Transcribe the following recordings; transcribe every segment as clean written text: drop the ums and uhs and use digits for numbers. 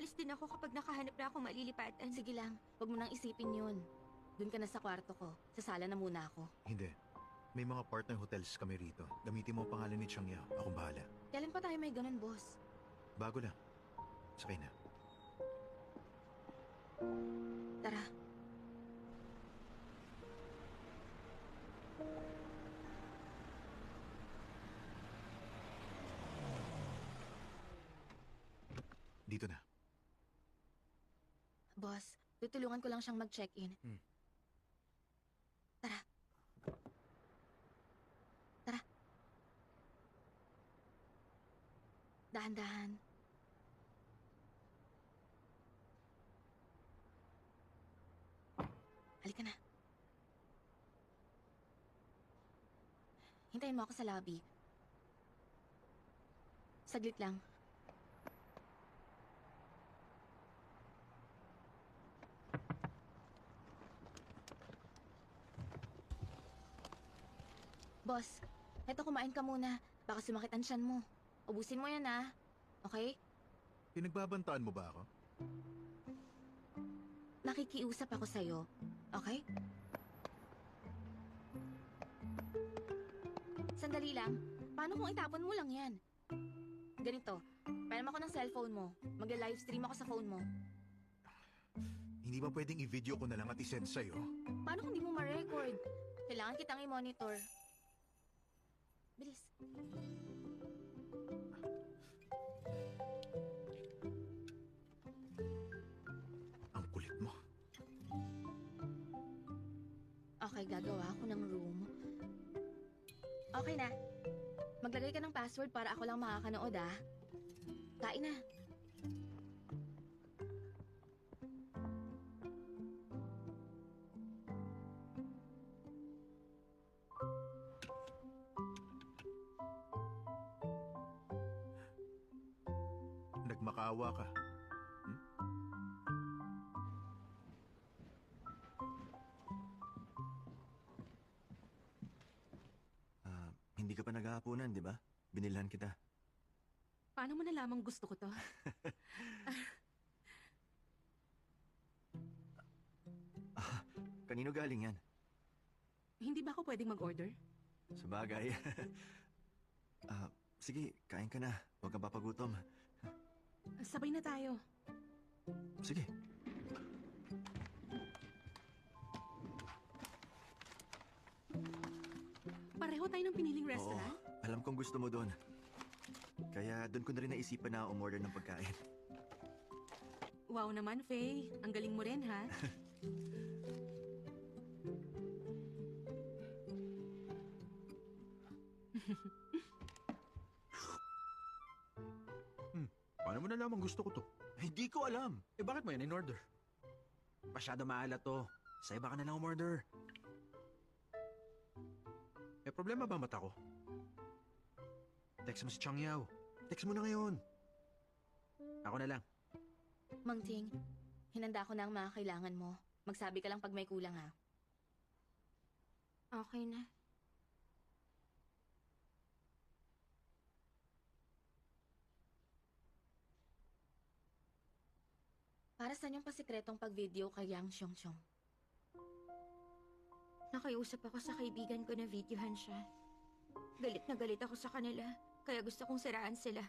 aalis din ako kapag nakahanap na akong malilipatan. Sige lang, huwag mo nang isipin yun. Doon ka na sa kwarto ko. Sa sala na muna ako. Hindi. May mga partner hotels kami rito. Gamitin mo ang pangalan ni Chang Yao. Akong bahala. Kailan pa tayo may ganun, boss? Bago lang. Sakay na. Tara. Dito na. Boss, tutulungan ko lang siyang mag-check-in. Tara. Tara. Dahan-dahan. Halika na. Hintayin mo ako sa lobby. Saglit lang. Boss, eto kumain ka muna. Baka sumakit ang tiyan mo. Ubusin mo yan, ah. Okay? Pinagbabantaan mo ba ako? Nakikiusap ako sa'yo. Okay? Sandali lang. Paano kung itapon mo lang yan? Ganito, pairam ako ng cellphone mo. Magla-livestream ako sa phone mo. Hindi ba pwedeng i-video ko na lang at isend sa'yo? Paano kung di mo ma-record? Kailangan kitang i-monitor. Bilis. Ang kulit mo. Okay, gagawa ako ng room. Okay na. Maglagay ka ng password para ako lang makakanood, ah. Kain na. Nagmakaawa ka. Hindi ka pa naghahaponan, di ba? Binilhan kita. Paano mo nalamang gusto ko to? Kanino galing yan? Hindi ba ako pwedeng mag-order? Sabagay. Sige, kain ka na. Huwag kang papagutom. Sabay na tayo. Sige. Pareho tayo ng piniling Oo, restaurant? alam kong gusto mo doon. Kaya doon ko na rin naisipan na umorder ng pagkain. Wow naman, Faye. Ang galing mo rin, ha? Paano mo nalaman gusto ko to? Hindi ko alam. Bakit mo yan in-order? Masyado maalat to. Sa iba ka na lang umorder. May problema ba mata ko? Text mo si Chang Yao. Text mo na ngayon. Ako na lang. Mang Ting, hinanda ko na ang mga kailangan mo. Magsabi ka lang pag may kulang, ha? Okay na. Para saan yung pasikretong pag-video kay Yang Xiongxiong? Nakiusap ako sa kaibigan ko na videohan siya. Galit na galit ako sa kanila, kaya gusto kong siraan sila.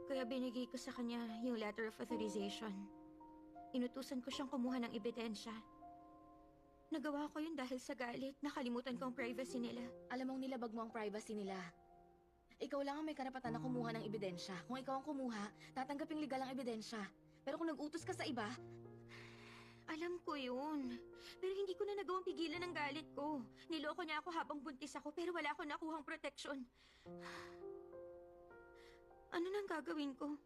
Kaya binigay ko sa kanya yung letter of authorization. Inutusan ko siyang kumuha ng ebidensya. Nagawa ko yun dahil sa galit, nakalimutan ko ang privacy nila. Alam mong nilabag mo ang privacy nila. Ikaw lang ang may karapatan na kumuha ng ebidensya. Kung ikaw ang kumuha, tatanggaping legal ang ebidensya. Pero kung nag-utos ka sa iba... Alam ko yun. Pero hindi ko na nagawang pigilan ang galit ko. Niloko niya ako habang buntis ako pero wala akong nakuhang proteksyon. Ano nang gagawin ko?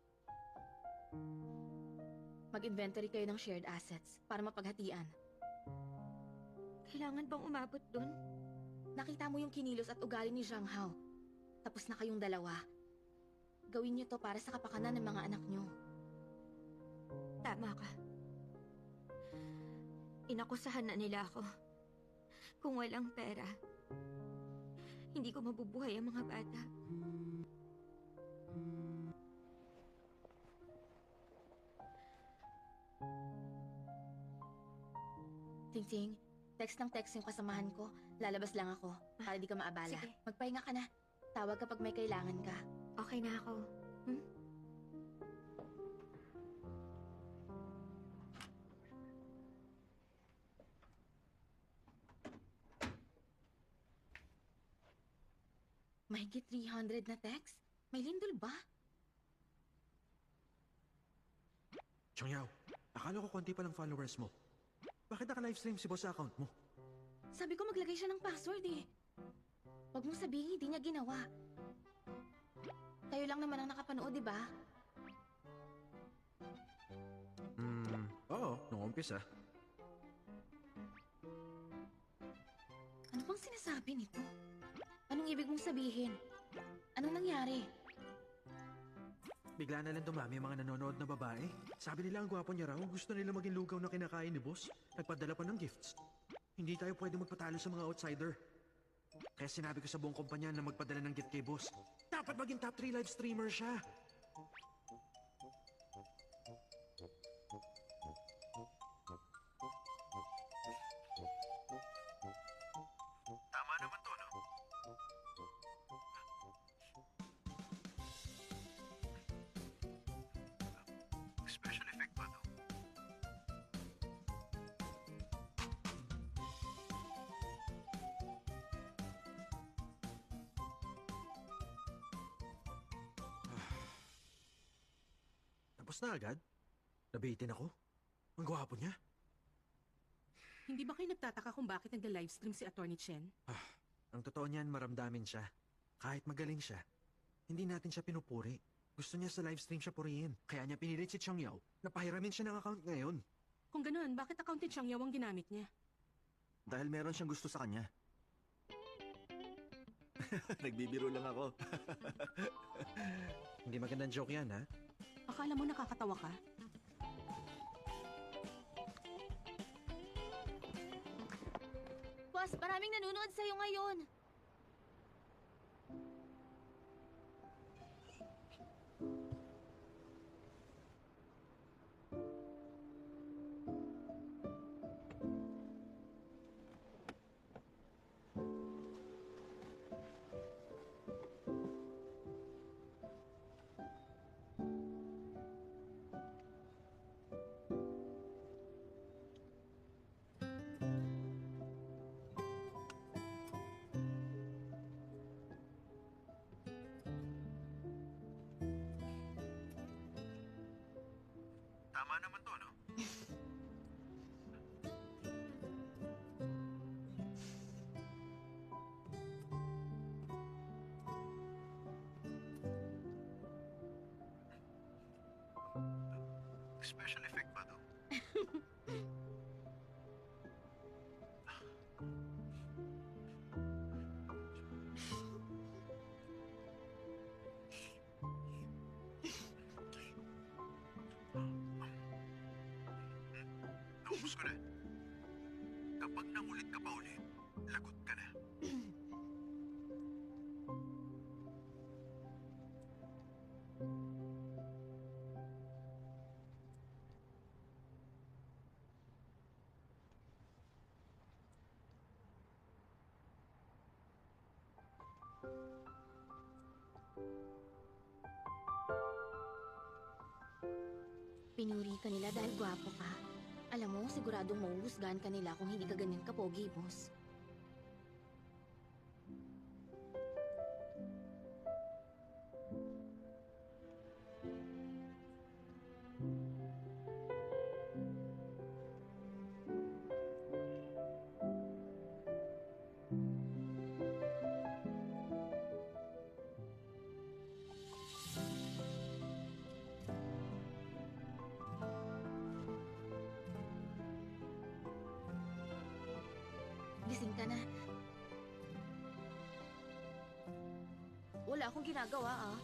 Mag-inventory kayo ng shared assets para mapaghatian. Kailangan bang umabot dun? Nakita mo yung kinilos at ugali ni Zhang Hao. Tapos na kayong dalawa. Gawin niyo to para sa kapakanan ng mga anak niyo. Tama ka. Inakusahan na nila ako. Kung walang pera, hindi ko mabubuhay ang mga bata. Ting-ting, text ng text yung kasamahan ko. Lalabas lang ako para di ka maabala. Sige. Magpahinga ka na. Tawag kapag may kailangan ka. Okay na ako. Mahigit 300 na text? May lindol ba? Changyaw, akala ko konti pa lang followers mo. Bakit naka-livestream si boss sa account mo? Sabi ko maglagay siya ng password eh. Huwag mong sabihin hindi niya ginawa. Kayo lang naman ang nakapanood, di ba? Oo, nung umpisa. Ano bang sinasabi nito? Anong ibig mong sabihin? Anong nangyari? Bigla na lang dumami ang mga nanonood na babae. Sabi nila ang gwapo niya raw, gusto nila maging lugaw na kinakain ni boss. Nagpadala pa ng gifts. Hindi tayo pwede magpatalo sa mga outsider. Kaya sinabi ko sa buong kumpanya na magpadala ng gift kay boss. Dapat maging top 3 live streamer siya. Tama naman to, no? Special effect ba to? Tapos na agad? Nabitin ako? Ang gwapo niya. Hindi ba kayo nagtataka kung bakit nagla-livestream si Attorney Chen? Ang totoo niyan, maramdamin siya. Kahit magaling siya, hindi natin siya pinupuri. Gusto niya sa livestream siya purihin. Kaya niya pinilit si Chang Yao na pahiramin siya ng account ngayon. Kung ganoon, bakit account ni Chang Yao ang ginamit niya? Dahil meron siyang gusto sa kanya. Nagbibiro lang ako. Hindi magandang joke yan, ha? Akala mo nakakatawa ka? Boss, maraming nanonood sa'yo ngayon. Tama naman to, no? Special effect ba to? Naubos ko na. Kapag nangulit ka pa ulit, lagot ka na. Pinuri ka nila dahil gwapo ka. Alam mo, siguradong mauhusgahan ka nila kung hindi ka ganyan kapogi, boss. Gising ka na. Wala akong ginagawa, ah.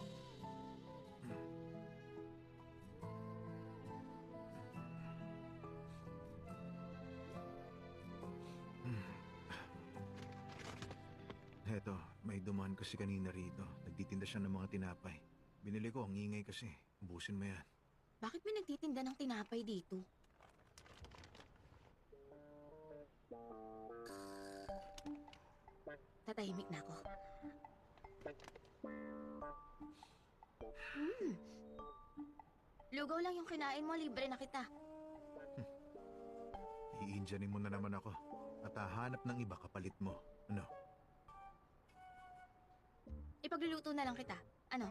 Heto, may dumaan kasi kanina rito. Nagtitinda siya ng mga tinapay. Binili ko, ang ingay kasi. Ubusin mo yan. Bakit may nagtitinda ng tinapay dito? Tatahimik na ako. Lugaw lang yung kinain mo, libre na kita. I-Indianin mo na naman ako. At hahanap ng iba kapalit mo. Ano? Ipagluluto na lang kita. Ano?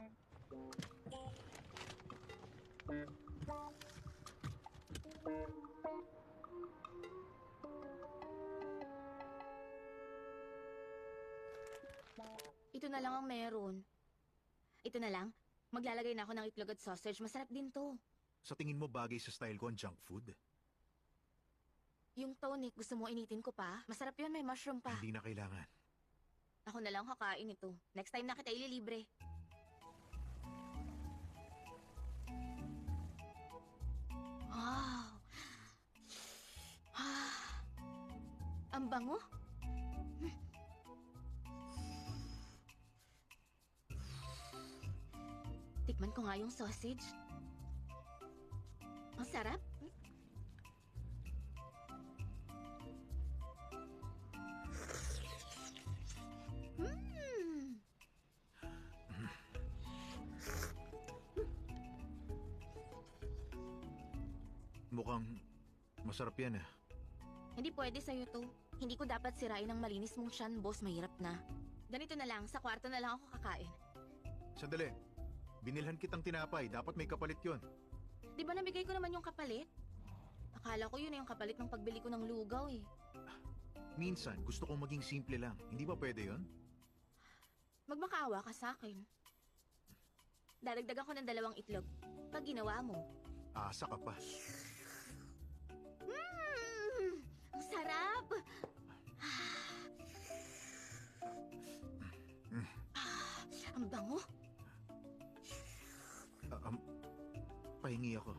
Ito na lang ang meron. Ito na lang. Maglalagay na ako ng itlog at sausage. Masarap din to. Sa tingin mo bagay sa style ko ang junk food? Yung tonic, gusto mo initin ko pa? Masarap yun, may mushroom pa. Hindi na kailangan. Ako na lang kakain ito. Next time na kita ililibre. Wow! Ah, ang bango. Tikman ko nga yung sausage. Ang sarap. Mm. Mukhang masarap yan ah. Hindi pwede sa'yo to. Hindi ko dapat sirain ang malinis mong tiyan, boss. Mahirap na. Ganito na lang, sa kwarto na lang ako kakain. Sandali. Binilhan kitang tinapay. Dapat may kapalit yon. Di ba nabigay ko naman yung kapalit? Akala ko yun yung kapalit ng pagbili ko ng lugaw eh. Minsan, gusto kong maging simple lang. Hindi ba pwede yon? Magmakaawa ka sa akin. Dadagdagan ko ng 2 itlog. Pag ginawa mo. Asa ka pa. Ang sarap! Ang bango. Pahingi ako.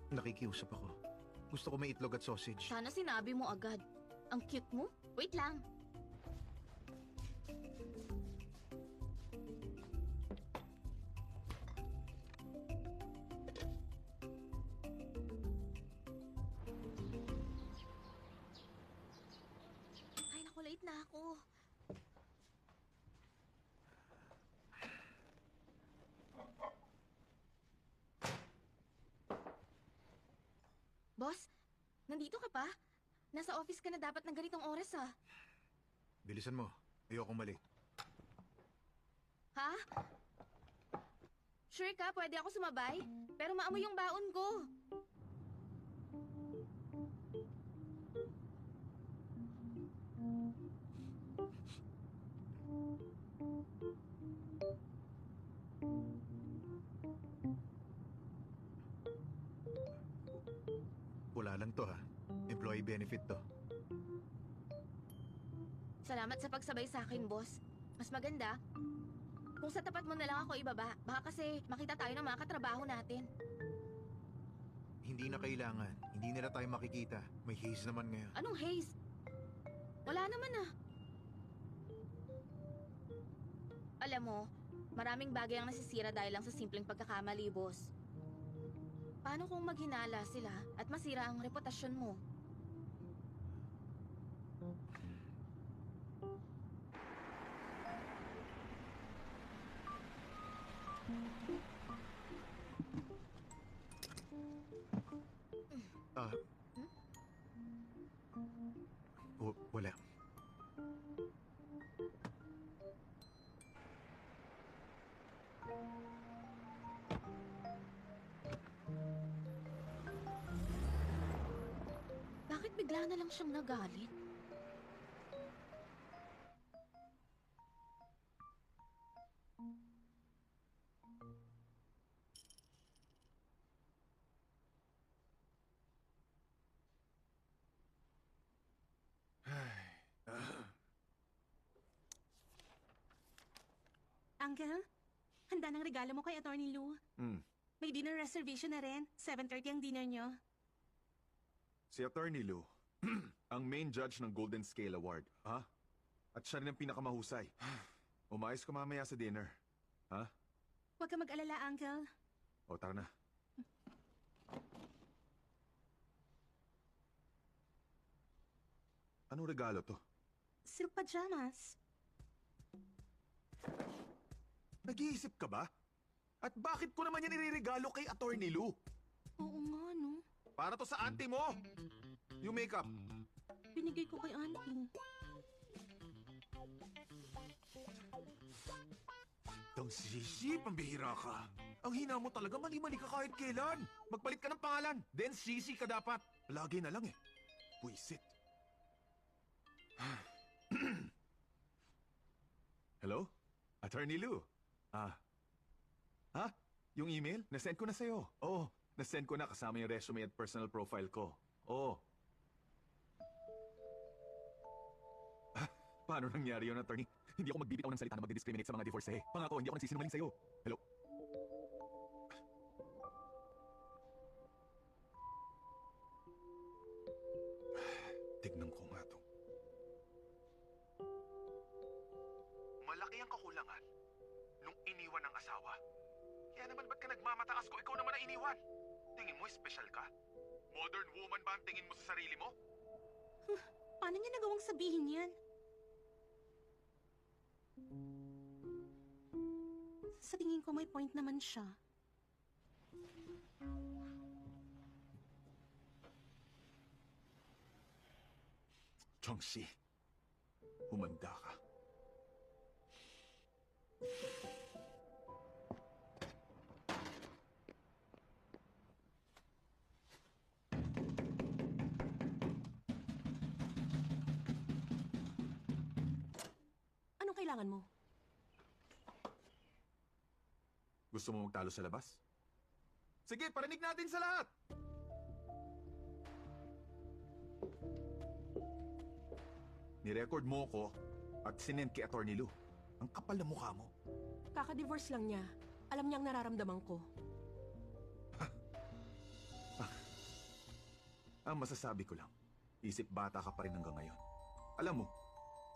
Nakikiusap ako. Gusto ko may itlog at sausage. Sana sinabi mo agad. Ang cute mo. Wait lang. Ay, naku, late na ako. Boss, nandito ka pa? Nasa office ka na dapat ng ganitong oras ah. Bilisan mo. Ayokong mali. Ha? Sure ka, pwede ako sumabay? Pero maamoy yung baon ko. Wala lang to ha. Employee benefit to. Salamat sa pagsabay sa akin, boss. Mas maganda, kung sa tapat mo na lang ako ibaba. Baka kasi makita tayo ng mga katrabaho natin. Hindi na kailangan. Hindi nila tayo makikita. May haze naman ngayon. Anong haze? Wala naman ah. Alam mo, maraming bagay ang nasisira dahil lang sa simpleng pagkakamali, boss. Paano kung maghinala sila at masira ang reputasyon mo? Wala. Bakit bigla na lang siyang nagalit? Uncle, handa ng regalo mo kay Attorney Lou. May dinner reservation na rin. 7:30 ang dinner nyo. Si Attorney Lou, ang main judge ng Golden Scale Award, ha? At siya rin ang pinakamahusay. Umayos ka mamaya sa dinner, ha? Huwag ka mag-alala, Uncle. O, tara na. Anong regalo to? Silk pajamas. Nag-iisip ka ba? At bakit ko naman yan iririgalo kay Attorney Lou? Oo nga, no? Para to sa auntie mo! Yung makeup. Binigay ko kay auntie. Dang Sisi, pambihira ka. Ang hina mo talaga, mali-mali ka kahit kailan. Magpalit ka ng pangalan. Then Sisi ka dapat. Lagi na lang eh. Puisit. Hello? Attorney Lou? Ha? Yung email? Nasend ko na sa'yo. Oo, nasend ko na kasama yung resume at personal profile ko. Oo. Paano nangyari yun, attorney? Hindi ako magbibitaw ng salita na magdi-discriminate sa mga divorcee. Pangako, hindi ako nagsisinungaling sa'yo. Hello? Tignan ko nga to. Malaki ang kakulangan nung iniwan ng asawa. Kaya naman ba't ka nagmamataas ko? Ikaw naman na iniwan. Tingin mo, special ka? Modern woman ba ang tingin mo sa sarili mo? Paano niya nagawang sabihin yan? Sa tingin ko may point naman siya. Chongxi, humanda ka. Anong kailangan mo? Gusto mo magtalo sa labas? Sige, parinig natin sa lahat! Nirecord mo ko at sinend kay Attorney Lou. Ang kapal na mukha mo. Kaka-divorce lang niya. Alam niyang nararamdaman ko. Ang masasabi ko lang, isip bata ka pa rin hanggang ngayon. Alam mo,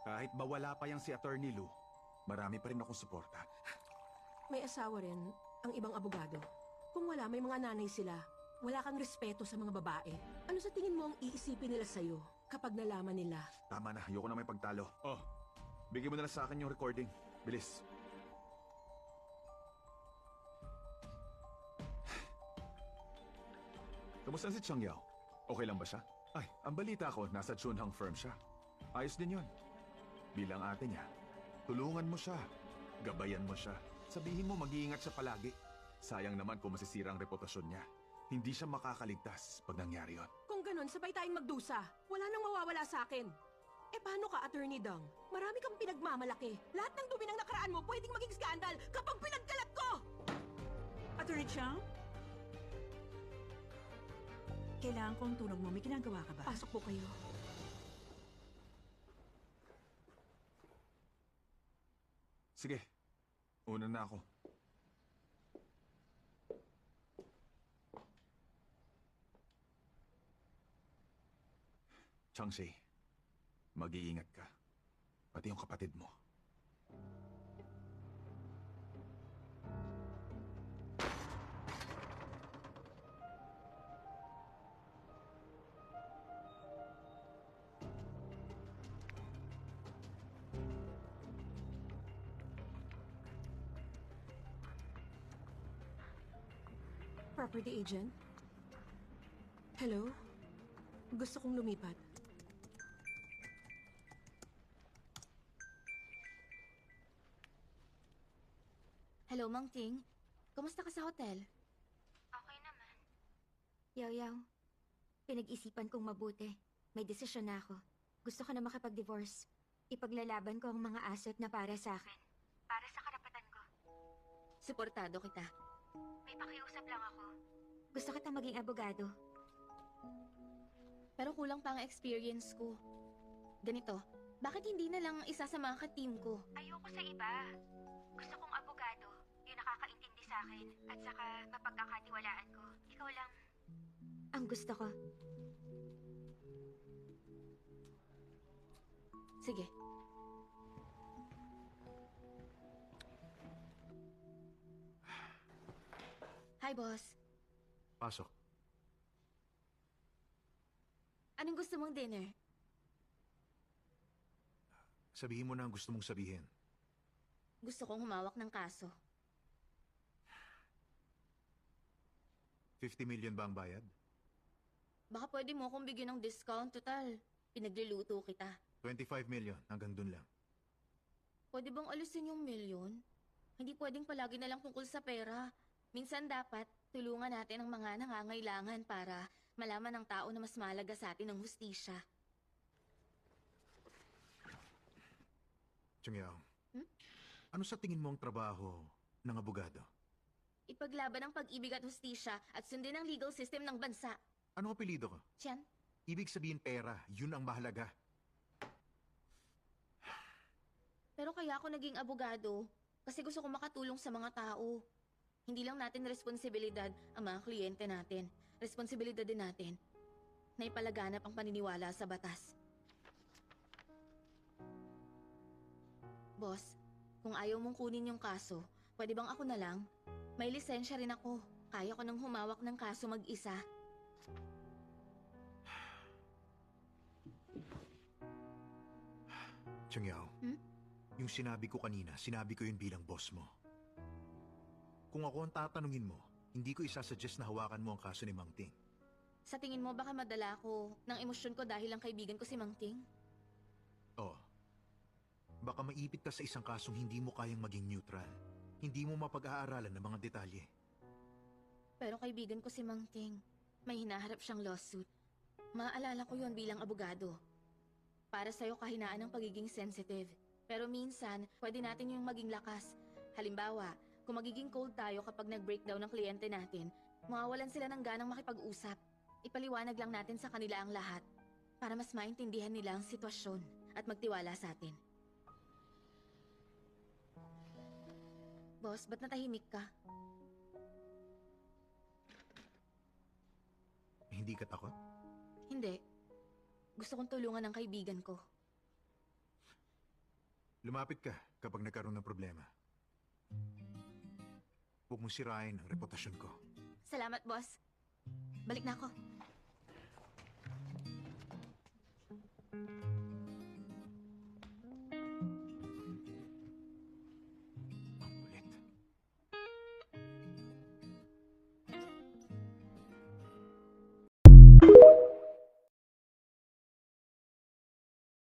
kahit ba wala pa yang si Attorney Lou, marami pa rin akong suporta. May asawa rin ang ibang abogado. Kung wala, may mga nanay sila. Wala kang respeto sa mga babae. Ano sa tingin mo ang iisipin nila sa'yo kapag nalaman nila? Tama na, ayoko na may pagtalo. Oh, bigyan mo na lang sa akin yung recording. Bilis. Kamusta si Chang Yao? Okay lang ba siya? Ay, ang balita ko, nasa Chunhang firm siya. Ayos din yon. Bilang ate niya, tulungan mo siya. Gabayan mo siya. Sabihin mo mag-iingat siya palagi. Sayang naman kung masisira ang reputasyon niya. Hindi siya makakaligtas pag nangyari yon. Kung ganun, sabay tayong magdusa. Wala nang mawawala sa akin. Eh paano ka, Attorney Dang? Marami kang pinagmamalaki. Lahat ng dumi ng nakaraan mo pwedeng maging skandal kapag pinagkalat ko! Attorney Chang? Kailangan kong tulong mo. May ginagawa ka ba? Pasok po kayo. Sige, una na ako. Changshi, mag-iingat ka. Pati yung kapatid mo. Property agent? Hello? Gusto kong lumipat. Hello, Mang Ting. Kumusta ka sa hotel? Okay naman. Yaw-yaw, pinag-isipan kong mabuti. May desisyon na ako. Gusto ko na makipag-divorce. Ipaglalaban ko ang mga asset na para sa akin. Para sa karapatan ko. Suportado kita. May pakiusap lang ako. Gusto kitang maging abogado. Pero kulang pa ang experience ko. Ganito, bakit hindi na lang isasama ka team ko? Ayoko sa iba. Gusto kong abogado. Yung nakakaintindi sa akin. At saka mapagkakatiwalaan ko. Ikaw lang. Ang gusto ko. Sige. Hi, boss. Pasok. Anong gusto mong dinner? Sabihin mo na ang gusto mong sabihin. Gusto kong humawak ng kaso. 50 million ba ang bayad? Baka pwede mo akong bigyan ng discount. Total, pinagluluto kita. 25 million, hanggang dun lang. Pwede bang alisin yung milyon? Hindi pwedeng palagi na lang tungkol sa pera. Minsan dapat tulungan natin ang mga nangangailangan para malaman ng tao na mas mahalaga sa atin ang hustisya. Chungyao, Hmm? ano sa tingin mo ang trabaho ng abogado? Ipaglaban ang pag-ibig at hustisya at sundin ang legal system ng bansa. Ano apelido ko? Tiyan, Ibig sabihin pera, yun ang mahalaga. pero kaya ako naging abogado kasi gusto ko makatulong sa mga tao. Hindi lang natin responsibilidad ang mga kliyente natin. Responsibilidad din natin na ipalaganap ang paniniwala sa batas. Boss, kung ayaw mong kunin yung kaso, pwede bang ako na lang? May lisensya rin ako. Kaya ko nang humawak ng kaso mag-isa. Chungyao, Hmm? yung sinabi ko kanina, sinabi ko yun bilang boss mo. Kung ako ang tatanungin mo, hindi ko isasuggest na hawakan mo ang kaso ni Mang Ting. Sa tingin mo baka madala ko ng emosyon ko dahil ang kaibigan ko si Mang Ting? Oo. Baka maipit ka sa isang kasong hindi mo kayang maging neutral. Hindi mo mapag-aaralan ng mga detalye. Pero kaibigan ko si Mang Ting. May hinaharap siyang lawsuit. Maaalala ko yon bilang abogado. Para sa'yo kahinaan ng pagiging sensitive. Pero minsan, pwede natin yung maging lakas. Halimbawa, kung magiging cold tayo kapag nag-breakdown ng kliyente natin, mawawalan sila ng ganang makipag-usap. Ipaliwanag lang natin sa kanila ang lahat para mas maintindihan nila ang sitwasyon at magtiwala sa atin. Boss, ba't natahimik ka? Hindi ka takot? Hindi. Gusto kong tulungan ang kaibigan ko. Lumapit ka kapag nagkaroon ng problema. Huwag mong sirain ang reputasyon ko. Salamat, boss. Balik na ako.